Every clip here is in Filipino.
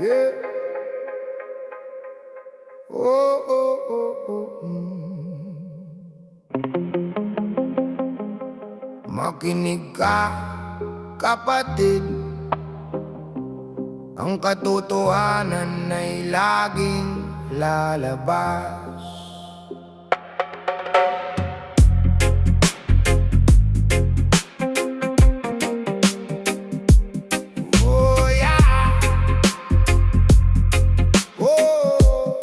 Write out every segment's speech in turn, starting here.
Yeah. Oh, oh, oh, oh. Makinig ka, kapatid. Ang katotohanan ay laging lalabas. Oh yeah. Oh.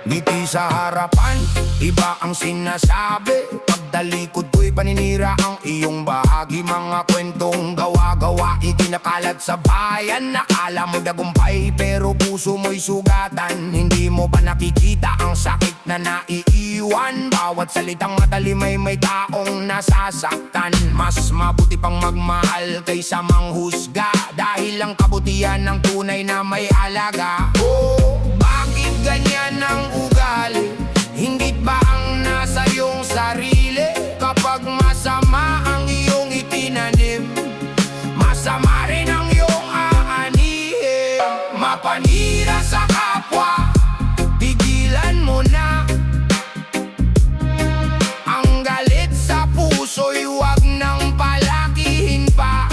Ngiti sa harapan, iba ang sinasabi. Pagdalikod ko'y paninira ang iyong bahagi. Mga kwentong gawa-gawa, ikinakalat sa bayan. Nakala mo dagumpay pero puso mo'y sugatan. Hindi mo pa nakikita ang sakit na naiiwan. Bawat salitang matalim ay may taong nasasaktan. Mas mabuti pang magmahal kaysa manghusga, dahil ang kabutihan ng tunay na may alaga. Oh, bakit ganyan ang ugali? Hinggit ba ang nasa iyong sarili? Kapag masama ang iyong itinanim, masama rin ang iyong aanihin. Mapanira sa kapwa, tigilan mo na. Ang galit sa puso'y huwag nang palakihin pa.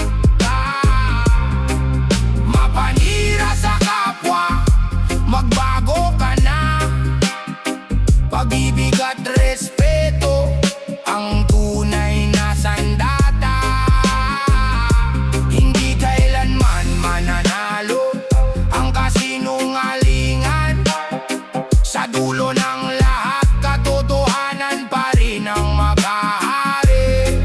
Mapanira sa kapwa, magbago ka na. Pag-ibig at respeto ang tunay na sandata. Hindi kailanman mananalo ang kasinungalingan. Sa dulo ng lahat, katotohanan pa rin ang maghahari.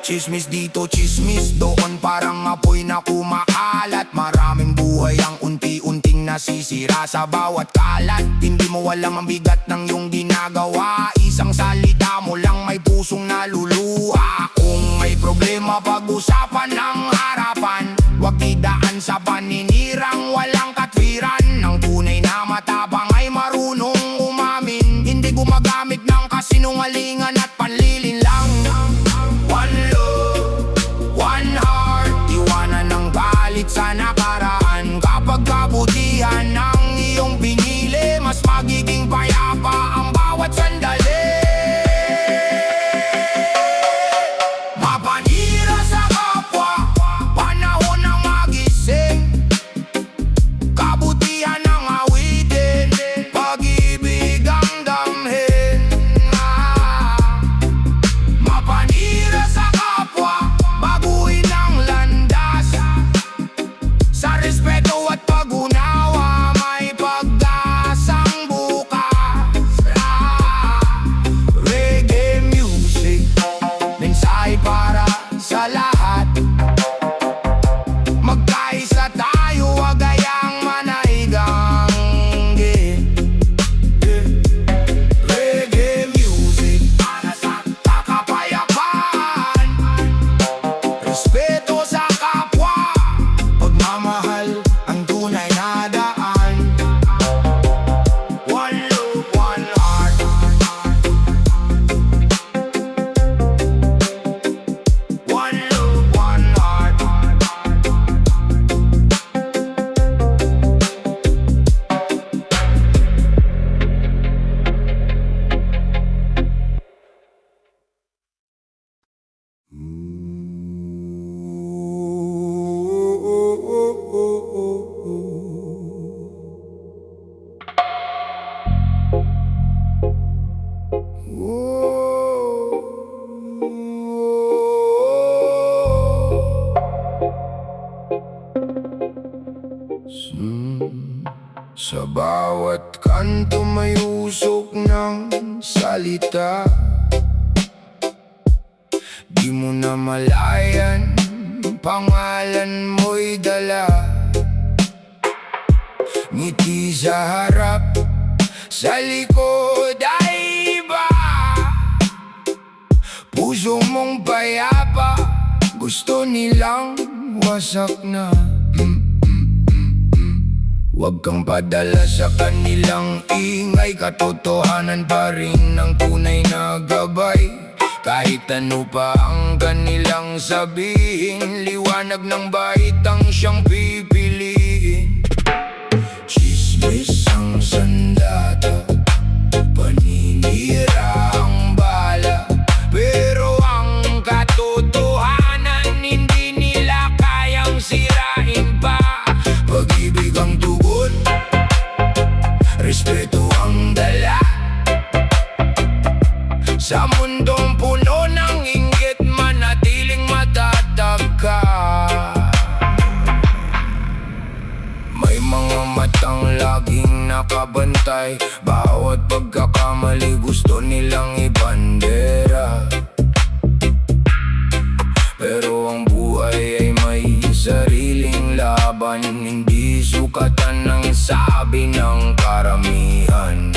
Chismis dito, chismis doon, parang apoy na kumakalat. Maraming buhay ang unti-unting nasisira sa bawat kalat. Hindi mo alam ang bigat ng iyong ginagawa. Isang salita mo lang may pusong naluluha. Kung may problema, pag-usapan ng harapan. Huwag idaan sa paninirang walang katwiran. Ang tunay na matapang ay marunong umamin. Hindi gumagamit ng kasinungalingan at panlilinlang. One love, one heart, iwanan ng galit sa nakaraan. Kapag kabutihan ng iyong pinili, mas magiging payapa ang bawat sandali. Mapanira sa kapwa, panahon ng magising. Kabutihan ng awitin, pag-ibig ang damhin. Mapanira sa kapwa, baguhin ang landas. Sa respeto at pag-unawa, may pag-asang bukas. Reggae music, mensahe para sa lahat. Magkaisa tayo, wag gayang manaigang. Reggae music para sa kapayapaan. Respeto sa kapwa, pagmamahal ang tunay na daan. One love, one heart. One love, one heart. Sa bawat kanto may usok ng salita. Di mo na malayan, pangalan mo'y dala. Ngiti sa harap, sa likod ay iba. Puso mong payapa, gusto nilang wasak na. Huwag kang padala sa kanilang ingay. Katotohanan pa rin ang tunay na gabay. Kahit ano pa ang kanilang sabihin, liwanag ng baitang siyang pipiliin. Chismis ang sandata, paninira ang bala, pero ang katotohanan hindi nila kayang sirain pa. Pag-ibig ang tugon, respeto ang dala, sa mundong puno ng inggit manatiling matatag ka. May mga matang laging nakabantay, bawat pagkakamali gusto nilang ibandera. Pero ang buhay ay may sariling laban, hindi sukatan ng sabi ng karamihan.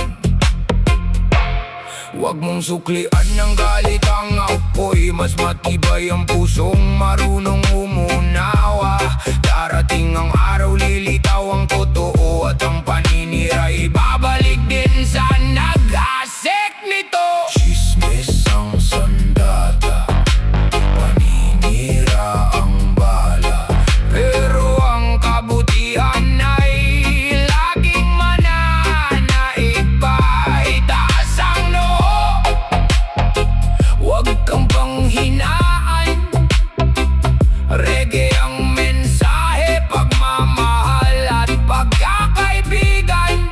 Huwag mong suklian ng galit ang apoy, mas matibay ang pusong marunong umunawa. Darating ang araw, lilitaw ang totoo, at ang paninira ibabalik din sa nag-asik nito. Chismis ang sandata, paninira ang bala, pero ang kabutihan ay laging mananaig pa. Itaas ang noo, huwag kang panghinaan. Reggae ang mensahe, pagmamahal at pagkakaibigan.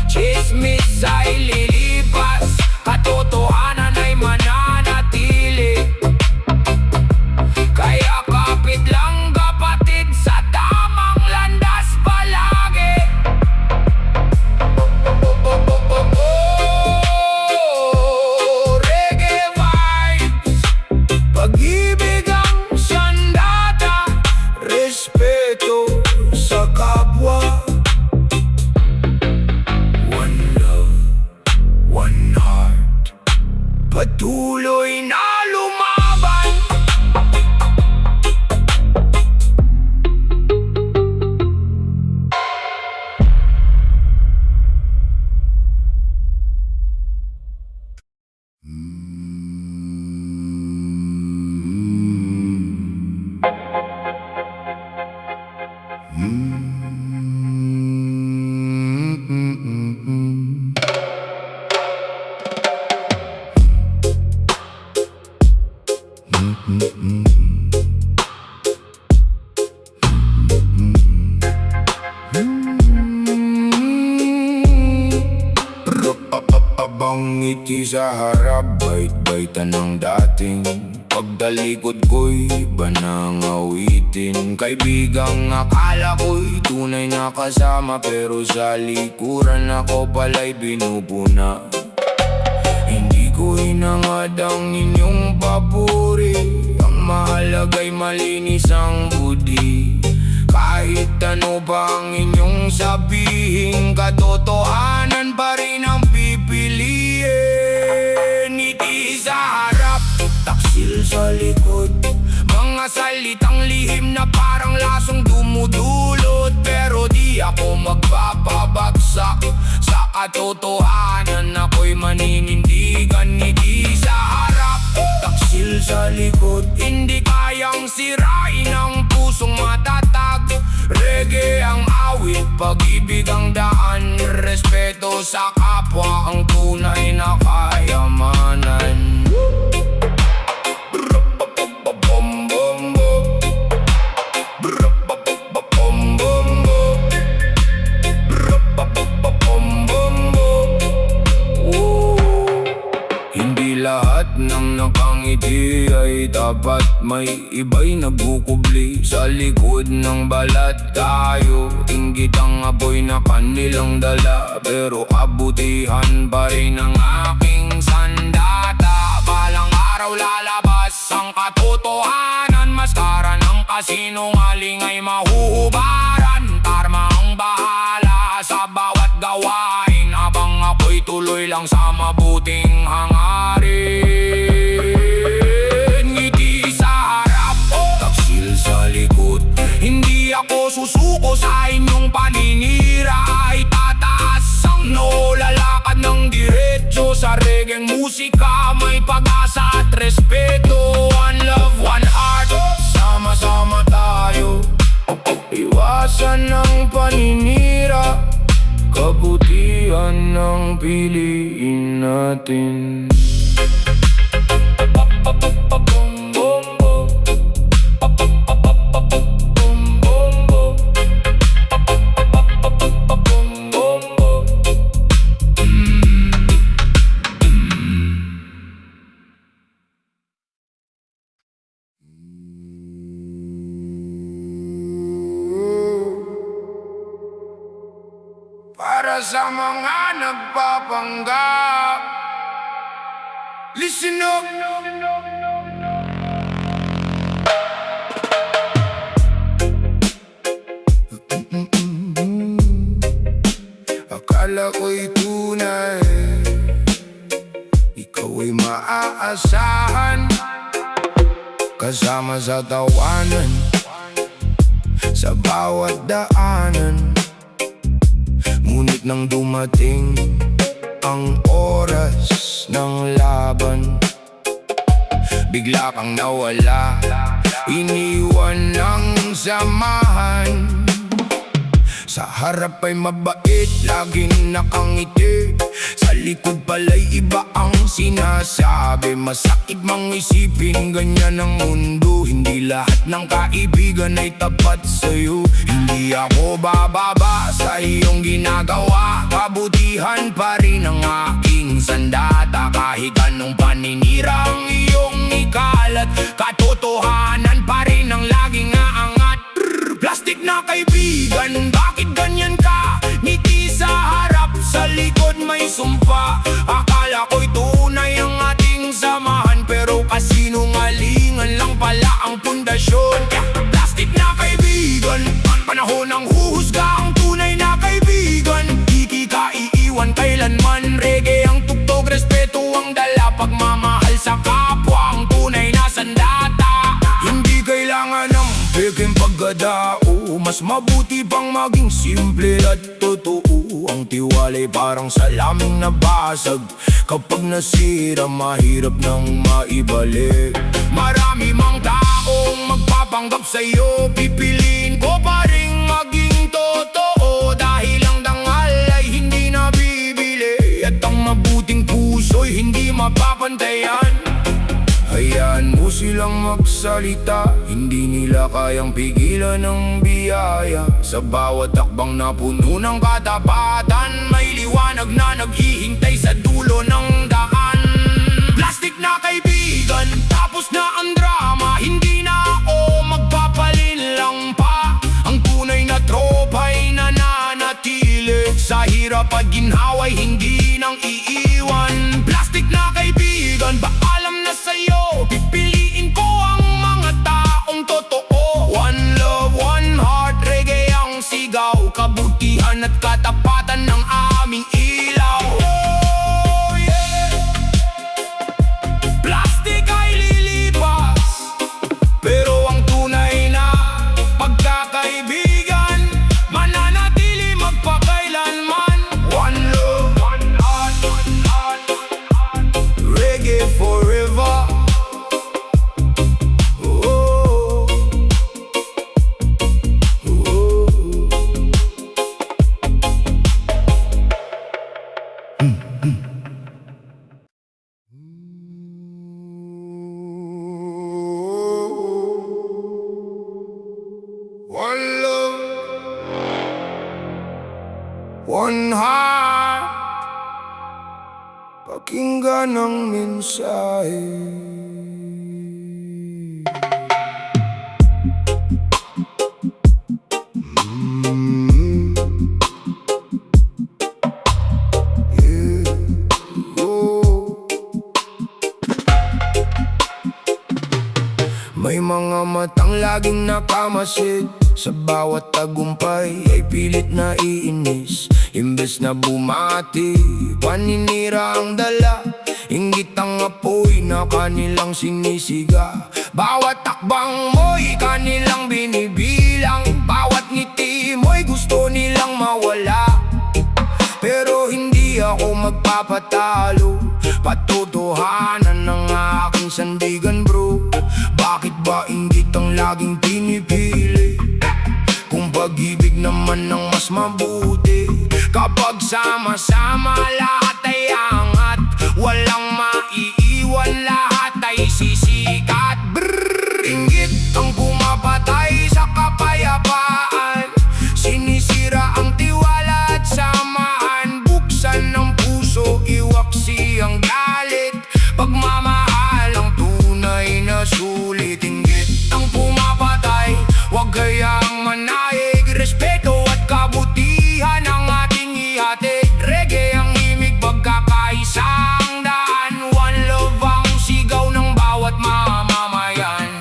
Chismis ay lilipas, katotohanan ay mananatili. Kaya kapit lang kapatid sa tamang landas palagi. Reggae vibes, pag-ibig ang sandata, respeto sa kapwa. One love, one heart, patuloy na lumaban. Abang ngiti sa harap, bait-baitan ng dating pagdalikod ko'y iba nang awitin. Kaibigang akala ko'y tunay na kasama, pero sa likuran ako pala'y binubuna. Hindi ko hinangad ang inyong papuri, ang mahalaga'y malinis ang budi. Kahit ano pa ang inyong sabihin, katotohanan pa rin ang pipiliin. Ngiti sa harap, taksil sa likod, mga salitang lihim na parang lasong dumudulot. Pero di ako magpapabagsak sa katotohanan, ako'y maninindigan. Ngiti sa harap, taksil sa likod, hindi kayang sirain ang pusong matatag. Reggae ang awit, pag-ibig ang daan, respeto sa kapwa ang tunay na kayamanan. Hindi lahat ng nakangiti ay dapat, may iba'y nagkukubli sa likod ng balat. Tayo, inggit ang apoy na kanilang dala, pero kabutihan pa rin ang aking sandata. Balang araw lalabas ang katotohanan, maskara ng kasinungaling ay mahuhubaran. Karma ang bahala sa bawat gawain, abang ako'y tuloy lang sa mabuting hangarin. Ngiti sa harap, taksil sa likod, hindi ako susuko sa inyong paninira. Ay tataas ang noo, lalakad ng diretso sa reggae musika, may pag-asa at respeto. One love, one heart, sama-sama tayo, man ang piliin natin. Para sa mga nagpapanggap, listen up. Akala ko'y tunay, ikaw ay maaasahan, kasama sa tawanan, sa bawat daanan. Ngunit nang dumating ang oras ng laban, bigla kang nawala, iniwan ng samahan. Sa harap ay mabait, laging nakangiti, sa likod pala'y iba ang sinasabi. Masakit mang isipin, ganyan ang mundo. Hindi lahat ng kaibigan ay tapat sa'yo. Hindi ako bababa sa iyong ginagawa, kabutihan pa rin ang aking sandata. Kahit anong paninira ang iyong ikalat, katotohanan pa rin ang laging aangat. Plastic na kaibigan, bakit ganyan ka? Ngiti sa harap, sa likod may sumpa. Akala ko'y tunay ang ating samahan, pero kasinungalingan lang pala ang pundasyon. Plastic na kaibigan, panahon ng huhusga ang tunay na kaibigan. Di kita iiwan kailanman, reggae ang tugtog, respeto ang dala, pagmamahal sa kapwa ang tunay na sandata. Hindi kailangan ng peking pagkadao, mas mabuti pang maging simple at totoo. Ang tiwala'y parang salaming nabasag, kapag nasira mahirap nang maibalik. Marami mang taong magpapanggap sa'yo, pipiliin ko pa rin maging totoo. Dahil ang dangal ay hindi nabibili, at ang mabuting puso'y hindi mapapantayan. Hayaan mo silang magsalita, hindi nila kayang pigilan ng biyaya. Sa bawat takbang na puno ng katapatan, may liwanag na naghihintay sa dulo ng daan. Plastic na kaibigan, tapos na ang drama, hindi na ako magpapalinlang pa. Ang tunay na tropa'y nananatili, sa hirap at ginhawa'y hindi nang iiwan. Plastic na kaibigan, paalam na sa'yo, pipiliin ko ang mga taong totoo. One love, one heart, reggae ang sigaw, kabutihan at katapatan ng aming ilaw. Oh yeah! Plastic ay lilipas, pero ang tunay na pagkakaibigan mananatili magpakailanman. One love, one heart, reggae forever. Oh, oh. One love, one heart, pakinggan ang mensahe. May mga matang laging nakamasid, sa bawat tagumpay ay pilit na iinis. Imbes na bumati, paninira ang dala, inggit ang apoy na kanilang sinisiga. Bawat takbang mo'y kanilang binibilang, bawat ngiti mo'y gusto nilang mawala. Pero hindi ako magpapatalo, patotohanan ng aking sandigan bro. Bakit ba inggit ang laging pinipili, kung pag-ibig naman ang mas mabuti? Kapag sama-sama lahat ay angat, walang maiiwan, lahat ay sisikat. Inggit ang pumapatay sa kapayapaan, sinisira ang tiwala at samaan. Buksan ng puso, iwaksi ang galit, pagmamahal ang tunay na sulit. Inggit ang pumapatay, wag hayaang manahig. Respeto at kabutihan ang ating ihatid. Reggae ang himig, pagkakaisang daan. One love ang sigaw ng bawat mamamayan.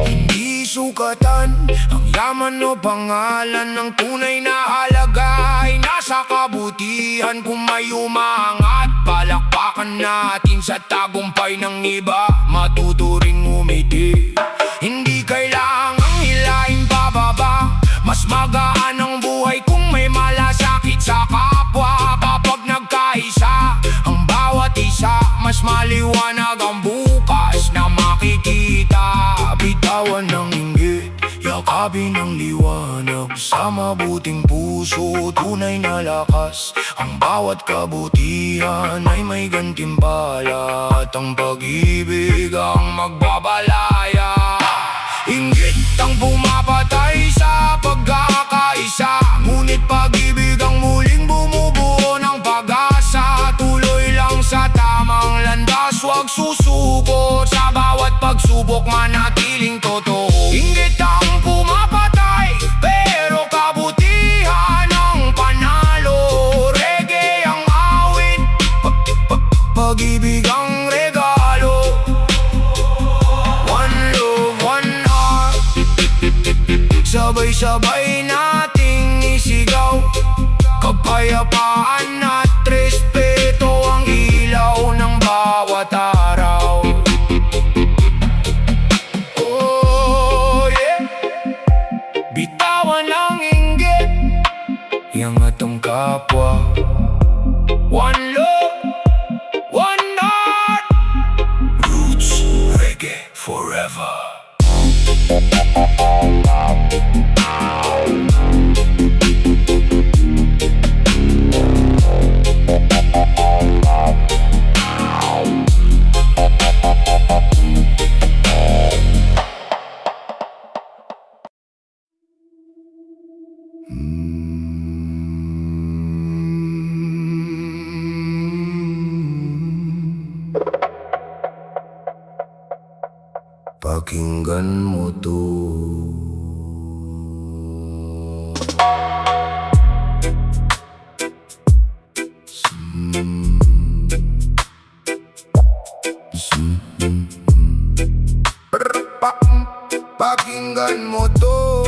Hindi sukatan ang yaman o pangalan, ng tunay na halaga ay nasa kabutihan. Kung may umangat, palakpakan natin sa tagumpay ng iba, matuturing umiti. Hindi kailangang hilahin pababa, mas magaan ang buhay kung may malasakit sa kapwa. Kapag nagkaisa ang bawat isa, mas maliwanag ang bukas na makikita. Bitawan ng inggit, yakapin ang liwanag, sa mabuting puso, tunay na lakas. Ang bawat kabutihan ay may gantimpala, at ang pag-ibig ang magbabalaya. Inggit ang pumapatay sa pagkakaisa, ngunit pag-ibig ang muling bumubuo ng pag-asa. Tuloy lang sa tamang landas, huwag susuko sa bawat pagsubok, manatiling totoo. Inggit ang pumapatay, pero kabutihan ang panalo. Reggae ang awit, pag-ibig ang regalo. One love, one heart, sabay-sabay nating isigaw. Kapayapaan at respeto ang ilaw ng bawat araw. Oh yeah, bitawan ang inggit, iangat ang kapwa. One love, one heart, roots, reggae forever. Pakinggan mo to. Pakinggan mo to.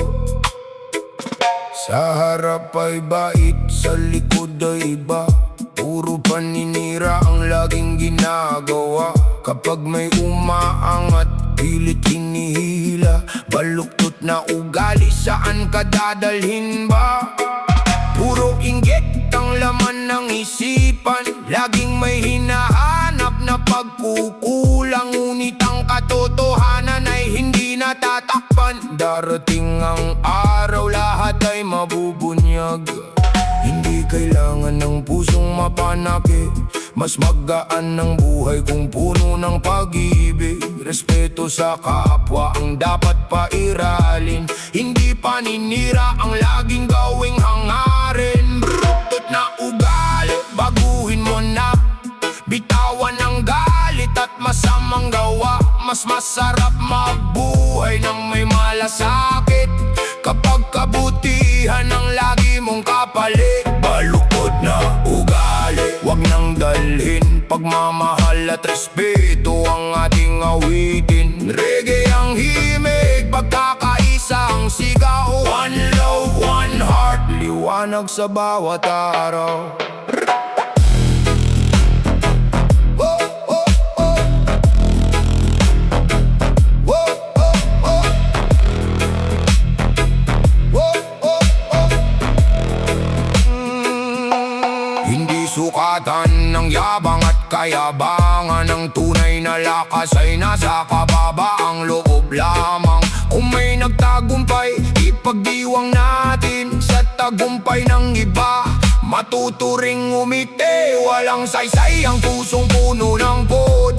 Sa harap ay bait, sa likod ay iba. Puro paninira ang laging ginagawa. Kapag may umaangat, pilit hinihila. Baluktot na ugali, saan ka dadalhin ba? Puro inggit ang laman ng isipan, laging may hinahanap na pagkukulang. Ngunit ang katotohanan ay hindi natatakpan. Darating ang araw, lahat ay mabubunyag. Hindi kailangan ng pusong mapanakit, mas magaan ng buhay kung puno ng pag-ibig. Respeto sa kapwa ang dapat pairalin, hindi paninira ang laging gawing hangarin. Brutot na ugali, baguhin mo na. Bitawan ang galit at masamang gawa. Mas masarap magbuhay ng may malasakit, kapag kabutihan ang lagi mong kapalit. Balukod na ugali, wag nang dalhin. Pagmamahal at respeto ang ating awitin. Reggae ang himig, pagkakaisa ang sigaw. One love, one heart, liwanag sa bawat araw. Sukatan kayabangan. Ang tunay na lakas ay nasa kababaang loob lamang. Kung may nagtagumpay, ipagdiwang natin sa tagumpay ng iba. Matuturing umiti, walang saysay ang pusong puno ng pod.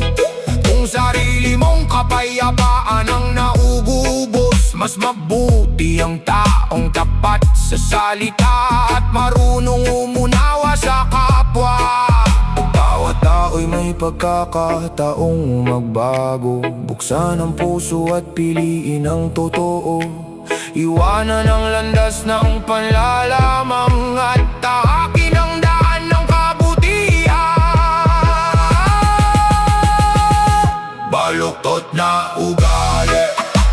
Kung sarili mong kapayapaan ang naugubos, mas mabuti ang taong tapat sa salita at marunong umunawa sa kapwa. Bawat tao'y may pagkakataong magbago. Buksan ang puso at piliin ang totoo. Iwanan ang landas ng panlalamang at tahakin ang daan ng kabutihan. Baluktot na ugali,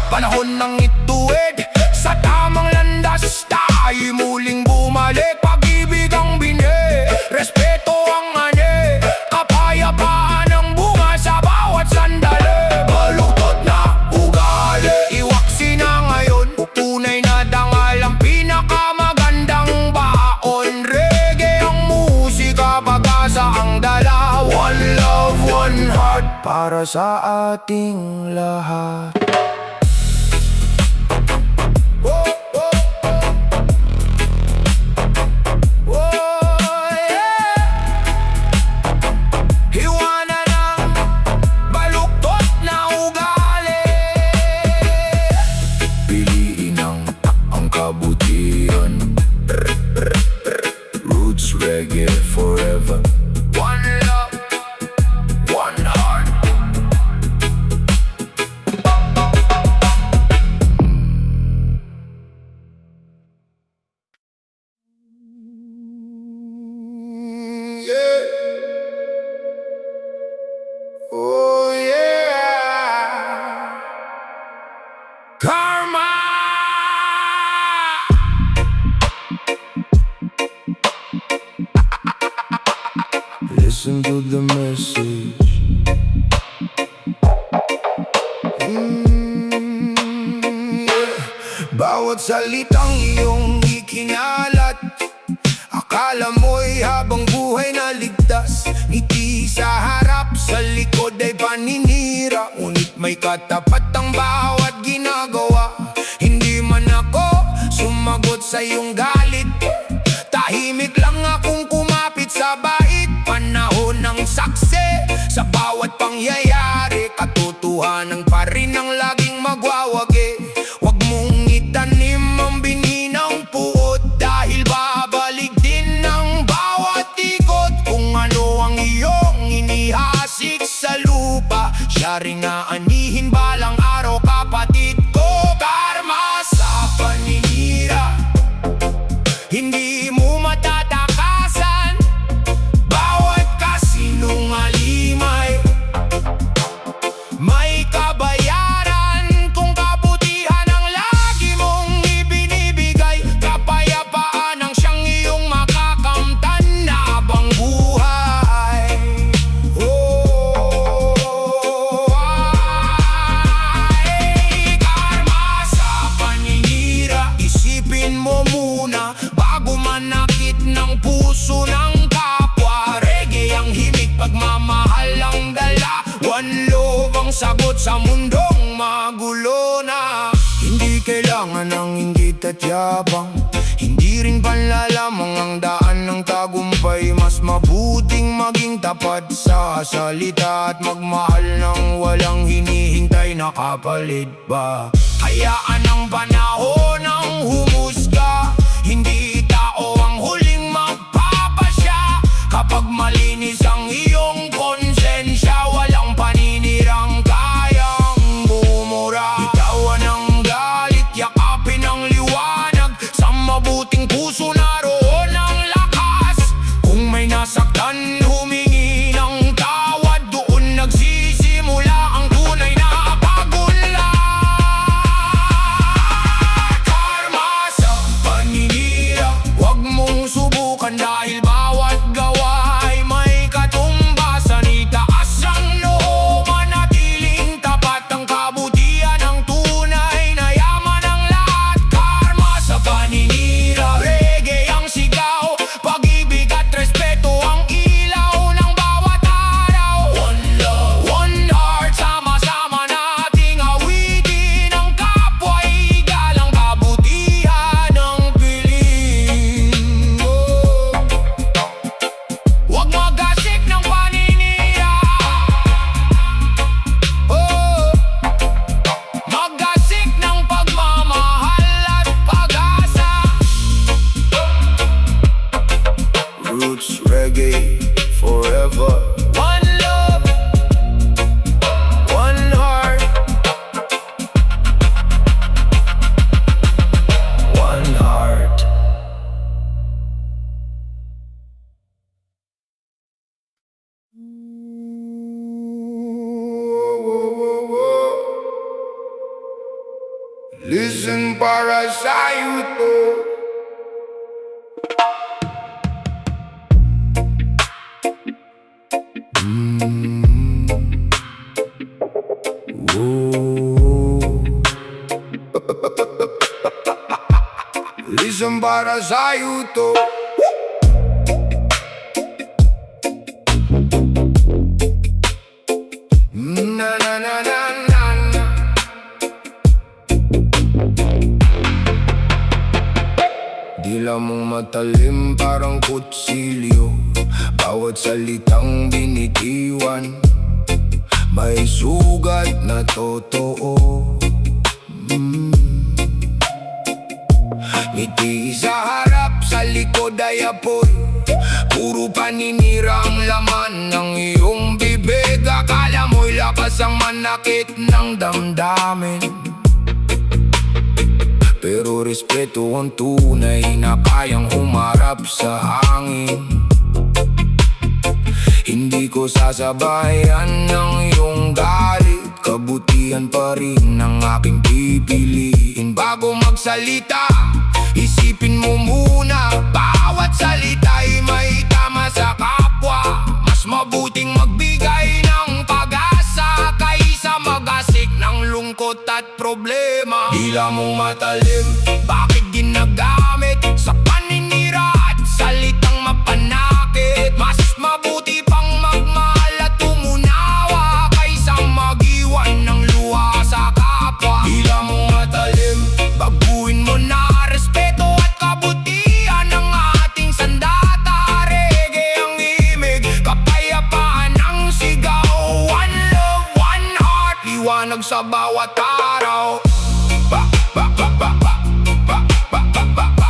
panahon ng ituwid. Sa tamang landas tayo muling bumalik. Pag-ibig ang bini, respeto ang ani, kapayapaan ang bunga sa bawat sandali. Baluktot na ugali, iwaksi na ngayon. Tunay na dangal ang pinakamagandang baon. Reggae ang musika, pag-asa ang dala. One love, one heart, para sa ating lahat. Roots reggae forever. One love, one heart. Yeah. Oh yeah. Karma. Listen to the message. Bawat salitang iyong ikinalat, akala mo'y habang buhay na ligtas. Ngiti sa harap, sa likod ay paninira. Ngunit may katapat ang bawat ginagawa. Hindi man ako sumagot sa iyong galit, tahimik lang akong kumapit sa bait. Panahon ng saksi, sa bawat pangyayari, katotohanan pa rin ang laging magwawagi. Huwag mong itanim ang bininang puot, dahil babalik din ang bawat ikot. Kung ano ang iyong inihasik sa lupa, siya rin aanihin balang araw, kapatid ko. Karma sa paninira, hindi mo matatakasan. Bawat kasinungalimay may kabayaran. Kung kabutihan ang lagi mong ibinibigay, kapayapaan ang siyang iyong makakamtan na habang buhay. Oh, ay, karma sa paninira, isipin mo muna bago manakit ng puso ng kapwa. Reggae ang himig, pagmamahal ang dala. One love ang sagot sa mundong magulo na. Hindi kailangan ng inggit at yabang, hindi rin panlalamang ang daan ng tagumpay. Mas mabuting maging tapat sa salita at magmahal ng walang hinihintay na kapalit ba. Hayaan ang panahon ng humusga, hindi tao ang huling magpapasya. Kapag malinis ang iyong konsensya, walang paninirang kayang bumura. Bitawan ang galit, yakapin ang liwanag, sa mabuting puso naroon ang lakas. Kung may nasaktan, humingi ng tawad, doon nagsisimula ang tunay na pag-unlad. Karma sa paninira, huwag mong subukan, dahil bawat gawa ay may Listen para sa'yo to. Listen para sa'yo to. Na na na na na na. Dila mong matalim parang kutsilyo, bawat salitang binitiwan may sugat na totoo. Ngiti sa harap, sa likod ay apoy, puro paninira ang laman ng iyong bibig. Akala mo'y lakas ang manakit ng damdamin, pero respeto ang tunay na kayang humarap sa hangin. Hindi ko sasabayan ng iyong galit, kabutihan pa rin ang aking pipiliin. Bago magsalita, isipin mo muna, bawat salita'y may tama sa kapwa. Mas mabuting magbigay ng pag-asa kaysa magasik ng lungkot at problema. Dila mong matalim, bakit ginagamit sa paninira at salitang mapanakit? Mas mabuti pang magmahal at umunawa kaysa mag-iwan ng luha sa kapwa. Dila mong matalim, baguhin mo na respeto at kabutihan ng ating sandata. Reggae ang imig, kapayapaan ang sigaw. One love, one heart, liwanag sa bawat araw. Ba, ba, ba, ba, ba, ba, ba, ba, ba, ba.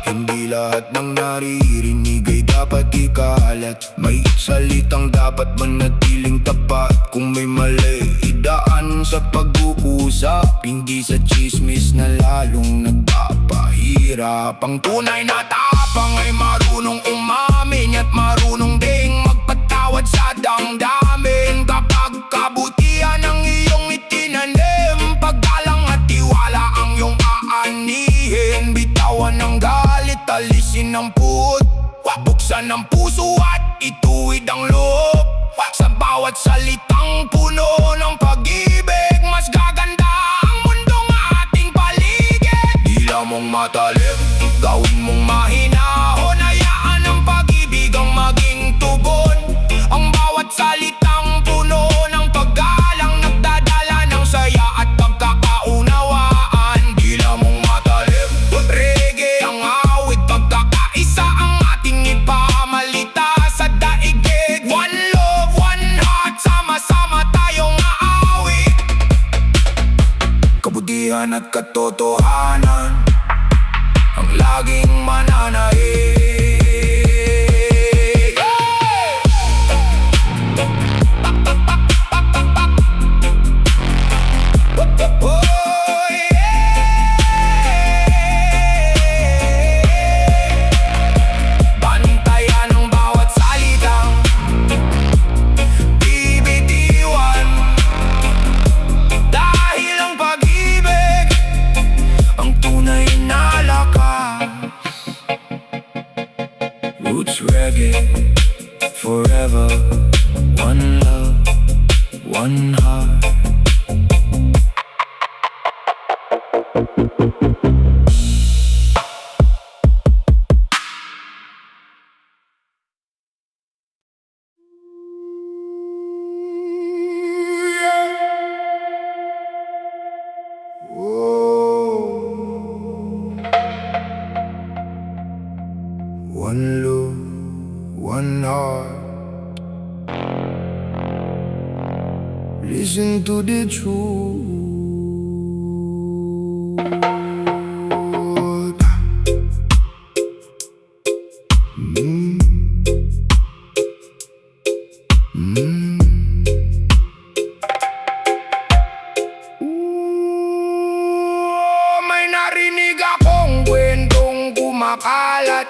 Hindi lahat ng naririnig ay dapat ikalat. May salitang dapat manatiling tapat. Kung may mali, idaan sa pag-uusap, hindi sa chismis na lalong nagpapahirap. Ang tunay na tapang ay marunong umamin at marunong ding magpatawad sa damdamin. Kapag kabutihan ang iyong itinanim, paggalang at tiwala ang iyong aanihin. Bitawan ng galit, alisin ang puot, buksan ang puso at ituwid ang loob. Sa bawat salitang puno ng pag-ibig, mas gaganda ang mundong ating paligid. Dila mong matalim, gawin mong mahinahon, hayaan ang pag-ibig ang maging tugon. Ang bawat salitang puno ng paggalang, nagdadala ng saya at pagkakaunawaan. Dila mong matalim, reggae ang awit, pagkakaisa ang ating ipamalita sa daigdig. One love, one heart, sama-sama tayong aawit. Kabutihan at katotohanan ang laging mananaig. Bantayan ang bawat salitang bibitiwan, dahil ang pag-ibig ang tunay na lakas. Roots reggae, forever, one love, one heart. One love, one heart. Listen to the truth. May narinig akong kwentong kumakalat,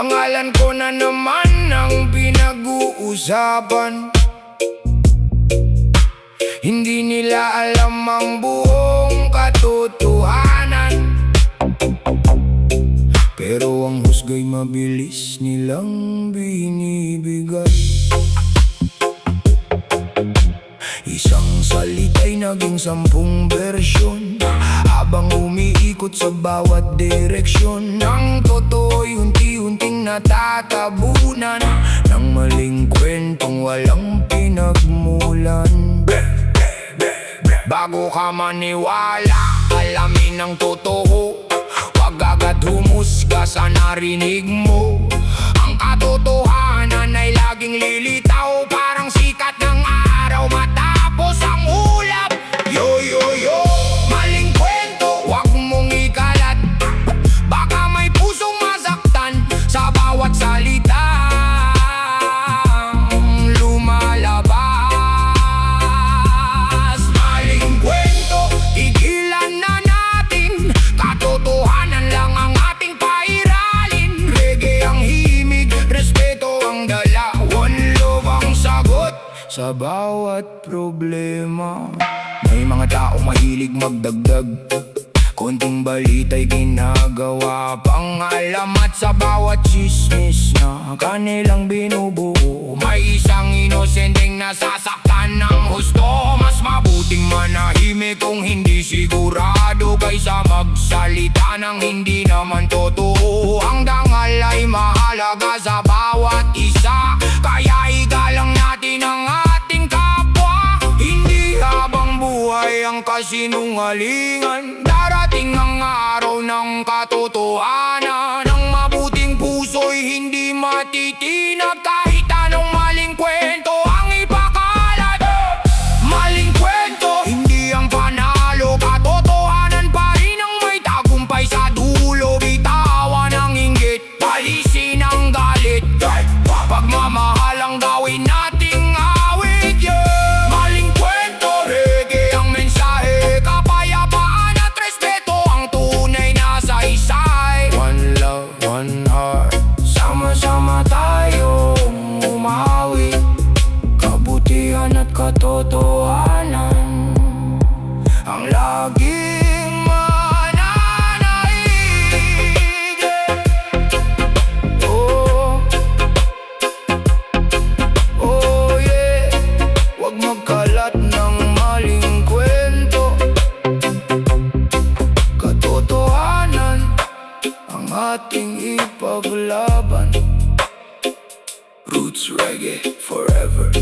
Pangalan ko na naman ang pinag-uusapan. Hindi nila alam ang buong katotohanan, pero ang husga'y mabilis nilang binibigay. Isang salita'y naging 10 bersyon, habang umiikot sa bawat direksyon. Ang totoo'y unti-unting natatabunan ng maling kwentong walang pinagmulan. Bago ka maniwala, alamin ang totoo. Huwag agad humusga sa narinig mo. Ang katotohanan ay laging lilitaw, parang sikat ng araw matapos ang ulap. Yo, yo, yo, maling kwento, huwag mong ikalat. Baka may pusong masaktan sa bawat salita lumalabas. Maling kwento, tigilan na natin. Katotohanan lang ang ating pairalin. Reggae ang himig, respeto ang dala, one love ang sagot sa bawat problema. May mga taong mahilig magdagdag, konting balita'y ginagawa pang alamat sa bawat chismis na kanilang binubuo. May isang inosenteng nasasaktan ng husto. Mas mabuting manahimik kung hindi sigurado, kaysa magsalita ng hindi naman totoo. Ang dangal ay mahalaga sa bawat isa, kaya igalang natin ang ating kapwa. Hindi habang buhay ang kasinungalingan. Darating ang araw ng katotohanan. Ang mabuting puso'y hindi matitinag kahit anong maling kwento ang ipakalat. Maling kwento, hindi ang panalo. Katotohanan pa rin ang may tagumpay sa dulo. Bitawan ang inggit, palisin ang galit. Pagmamahal ang gawin nating awit, yeah. Maling kwento, reggae ang mensahe. Kapayapaan at respeto ang tunay na saysay. One love, one heart, sama-sama tayong umawi. Kabutihan at katotohanan ang laging mananaig, yeah. Oh yeah, huwag magkalat ng maling kwento. Katotohanan ang ating ipaglaban. Roots reggae forever.